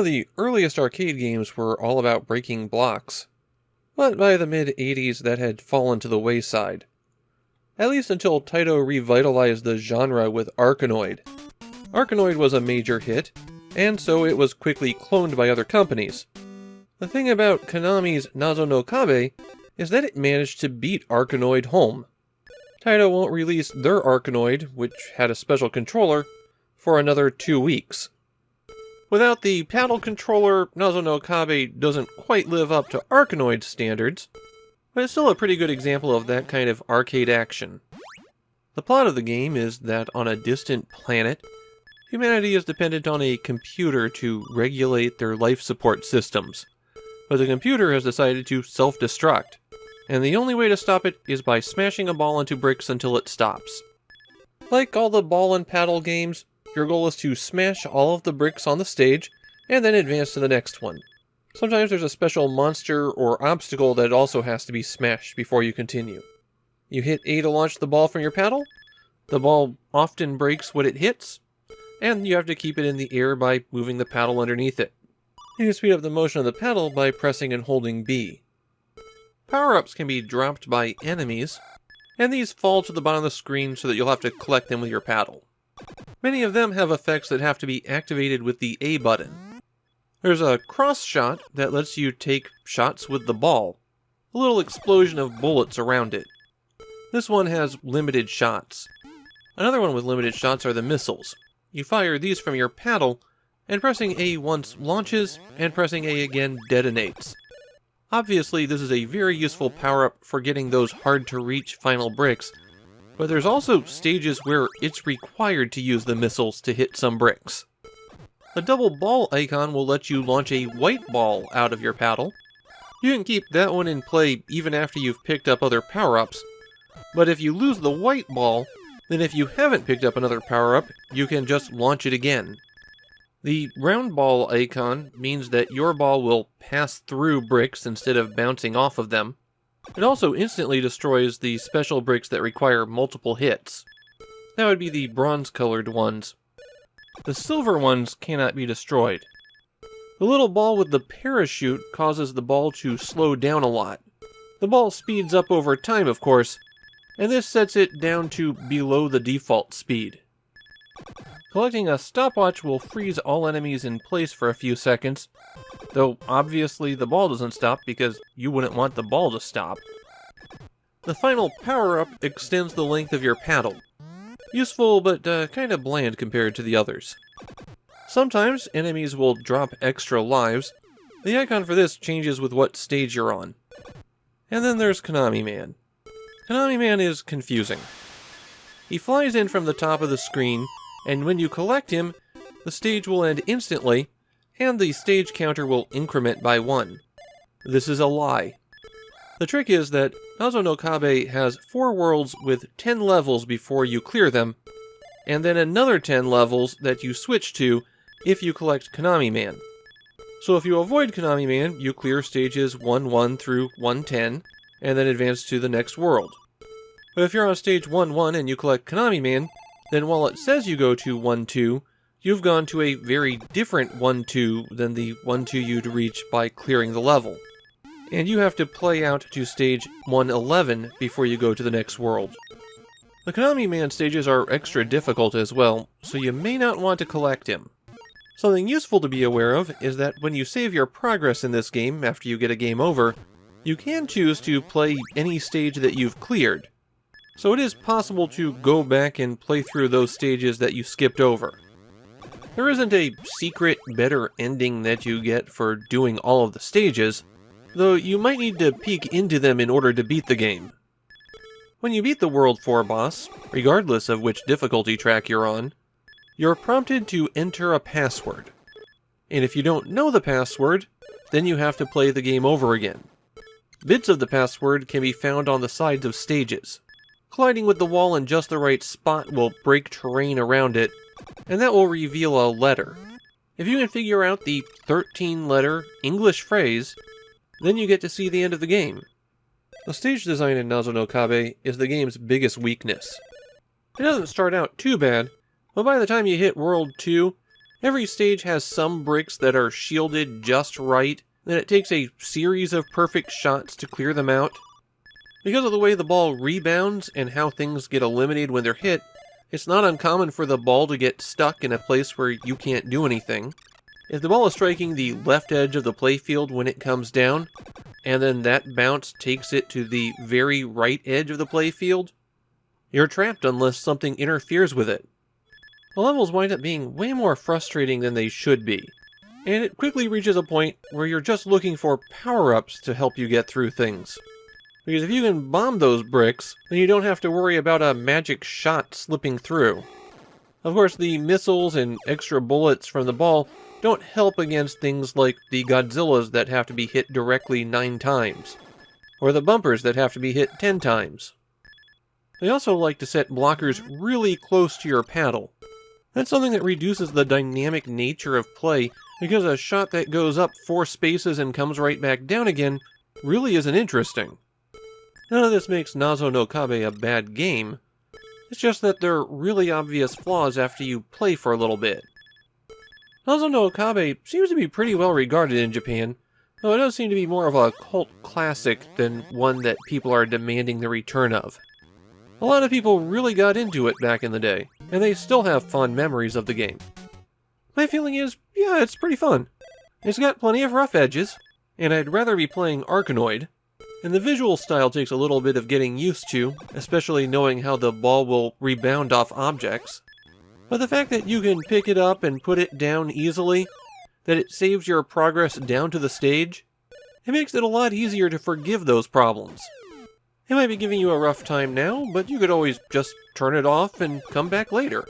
of the earliest arcade games were all about breaking blocks, but by the mid-80s that had fallen to the wayside. At least until Taito revitalized the genre with Arkanoid. Arkanoid was a major hit, and so it was quickly cloned by other companies. The thing about Konami's Nazo no Kabe is that it managed to beat Arkanoid home. Taito won't release their Arkanoid, which had a special controller, for another 2 weeks. Without the paddle controller, Nazo no Kabe doesn't quite live up to Arkanoid's standards, but it's still a pretty good example of that kind of arcade action. The plot of the game is that on a distant planet, humanity is dependent on a computer to regulate their life support systems, but the computer has decided to self-destruct, and the only way to stop it is by smashing a ball into bricks until it stops. Like all the ball and paddle games, your goal is to smash all of the bricks on the stage, and then advance to the next one. Sometimes there's a special monster or obstacle that also has to be smashed before you continue. You hit A to launch the ball from your paddle, the ball often breaks what it hits, and you have to keep it in the air by moving the paddle underneath it. You can speed up the motion of the paddle by pressing and holding B. Power-ups can be dropped by enemies, and these fall to the bottom of the screen so that you'll have to collect them with your paddle. Many of them have effects that have to be activated with the A button. There's a cross shot that lets you take shots with the ball, a little explosion of bullets around it. This one has limited shots. Another one with limited shots are the missiles. You fire these from your paddle, and pressing A once launches, and pressing A again detonates. Obviously, this is a very useful power-up for getting those hard-to-reach final bricks, but there's also stages where it's required to use the missiles to hit some bricks. The double ball icon will let you launch a white ball out of your paddle. You can keep that one in play even after you've picked up other power-ups, but if you lose the white ball, then if you haven't picked up another power-up, you can just launch it again. The round ball icon means that your ball will pass through bricks instead of bouncing off of them. It also instantly destroys the special bricks that require multiple hits. That would be the bronze-colored ones. The silver ones cannot be destroyed. The little ball with the parachute causes the ball to slow down a lot. The ball speeds up over time, of course, and this sets it down to below the default speed. Collecting a stopwatch will freeze all enemies in place for a few seconds, though obviously the ball doesn't stop because you wouldn't want the ball to stop. The final power-up extends the length of your paddle. Useful, but kinda bland compared to the others. Sometimes enemies will drop extra lives. The icon for this changes with what stage you're on. And then there's Konami Man. Konami Man is confusing. He flies in from the top of the screen, and when you collect him, the stage will end instantly, and the stage counter will increment by 1. This is a lie. The trick is that Nazo no Kabe has 4 worlds with 10 levels before you clear them, and then another 10 levels that you switch to if you collect Konami Man. So if you avoid Konami Man, you clear stages 1-1 through 1-10, and then advance to the next world. But if you're on stage 1-1 and you collect Konami Man, then while it says you go to 1-2, you've gone to a very different 1-2 than the 1-2 you'd reach by clearing the level. And you have to play out to stage 111 before you go to the next world. The Konami Man stages are extra difficult as well, so you may not want to collect him. Something useful to be aware of is that when you save your progress in this game after you get a game over, you can choose to play any stage that you've cleared. So it is possible to go back and play through those stages that you skipped over. There isn't a secret, better ending that you get for doing all of the stages, though you might need to peek into them in order to beat the game. When you beat the World 4 boss, regardless of which difficulty track you're on, you're prompted to enter a password. And if you don't know the password, then you have to play the game over again. Bits of the password can be found on the sides of stages. Colliding with the wall in just the right spot will break terrain around it, and that will reveal a letter. If you can figure out the 13-letter English phrase, then you get to see the end of the game. The stage design in Nazo no Kabe is the game's biggest weakness. It doesn't start out too bad, but by the time you hit World 2, Every stage has some bricks that are shielded just right, then it takes a series of perfect shots to clear them out. Because of the way the ball rebounds and how things get eliminated when they're hit, it's not uncommon for the ball to get stuck in a place where you can't do anything. If the ball is striking the left edge of the playfield when it comes down, and then that bounce takes it to the very right edge of the playfield, you're trapped unless something interferes with it. The levels wind up being way more frustrating than they should be, and it quickly reaches a point where you're just looking for power-ups to help you get through things. Because if you can bomb those bricks, then you don't have to worry about a magic shot slipping through. Of course, the missiles and extra bullets from the ball don't help against things like the Godzillas that have to be hit directly 9 times, or the bumpers that have to be hit 10 times. They also like to set blockers really close to your paddle. That's something that reduces the dynamic nature of play, because a shot that goes up 4 spaces and comes right back down again really isn't interesting. None of this makes Nazo no Kabe a bad game, it's just that there are really obvious flaws after you play for a little bit. Nazo no Kabe seems to be pretty well regarded in Japan, though it does seem to be more of a cult classic than one that people are demanding the return of. A lot of people really got into it back in the day, and they still have fond memories of the game. My feeling is, yeah, it's pretty fun. It's got plenty of rough edges, and I'd rather be playing Arkanoid, and the visual style takes a little bit of getting used to, especially knowing how the ball will rebound off objects. But the fact that you can pick it up and put it down easily, that it saves your progress down to the stage, it makes it a lot easier to forgive those problems. It might be giving you a rough time now, but you could always just turn it off and come back later.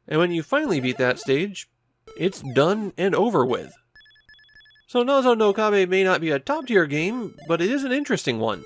And when you finally beat that stage, it's done and over with. So Nazo no Kabe may not be a top tier game, but it is an interesting one.